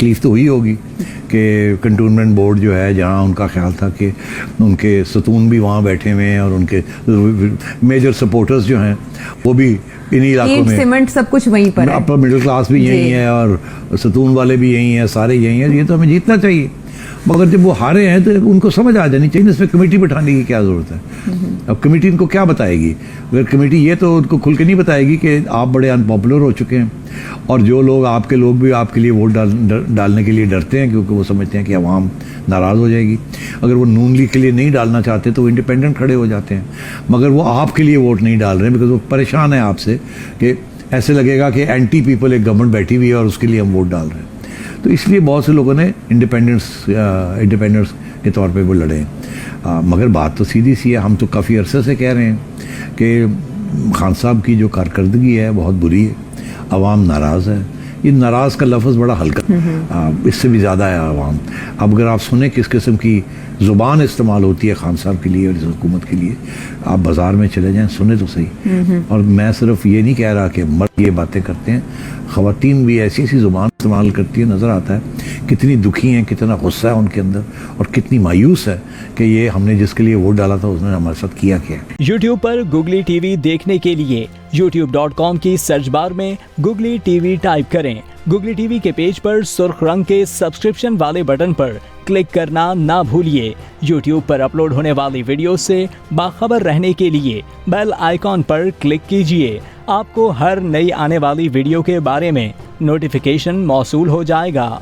तकलीफ़ तो हुई होगी कि कंटोनमेंट बोर्ड जो है, जहाँ उनका ख्याल था कि उनके सतून भी वहाँ बैठे हुए हैं और उनके मेजर सपोर्टर्स जो हैं वो भी इन्हीं इलाकों में, सीमेंट सब कुछ वहीं पर है, अपर मिडिल क्लास भी यही है और सतून वाले भी यही हैं, सारे यही हैं। ये तो हमें जीतना चाहिए, मगर जब वो हारे हैं तो उनको समझ आ जानी चाहिए, इसमें कमेटी बैठाने की क्या ज़रूरत है। अब कमेटी इनको क्या बताएगी? अगर कमेटी ये तो उनको खुल के नहीं बताएगी कि आप बड़े अनपॉपुलर हो चुके हैं और जो लोग आपके लोग भी आपके लिए वोट डालने के लिए डरते हैं क्योंकि वो समझते हैं कि अवाम नाराज़ हो जाएगी। अगर वो नून लीग के लिए नहीं डालना चाहते तो वो इंडिपेंडेंट खड़े हो जाते हैं, मगर वो आपके लिए वोट नहीं डाल रहे हैं बिकॉज वो परेशान है आपसे कि ऐसे लगेगा कि एंटी पीपल एक गवर्नमेंट बैठी हुई है और उसके लिए हम वोट डाल रहे हैं। तो इसलिए बहुत से लोगों ने इंडिपेंडेंस के तौर पे वो लड़े हैं। मगर बात तो सीधी सी है, हम तो काफ़ी अरसे से कह रहे हैं कि खान साहब की जो कारकर्दगी है बहुत बुरी है, अवाम नाराज़ है। ये नाराज़ का लफ्ज़ बड़ा हल्का, इससे भी ज़्यादा है अवाम। अब अगर आप सुने किस किस्म की ज़ुबान इस्तेमाल होती है खान साहब के लिए और इस हुकूमत के लिए, आप बाज़ार में चले जाएं, सुने तो सही। और मैं सिर्फ ये नहीं कह रहा कि मर्द ये बातें करते हैं, ख़वातीन भी ऐसी ऐसी ज़ुबान इस्तेमाल करती है, नज़र आता है कितनी दुखी हैं, कितना गुस्सा है उनके अंदर और कितनी मायूस है कि ये हमने जिसके लिए वोट डाला था उसने हमारे साथ किया क्या। यूट्यूब पर गूगली टीवी देखने के लिए youtube.com की सर्च बार में गूगली टीवी टाइप करें। गूगली टीवी के पेज पर सुर्ख रंग के सब्सक्रिप्शन वाले बटन पर क्लिक करना ना भूलिए। यूट्यूब पर अपलोड होने वाली वीडियो से बाखबर रहने के लिए बेल आइकॉन पर क्लिक कीजिए। आपको हर नई आने वाली वीडियो के बारे में नोटिफिकेशन मौसूल हो जाएगा।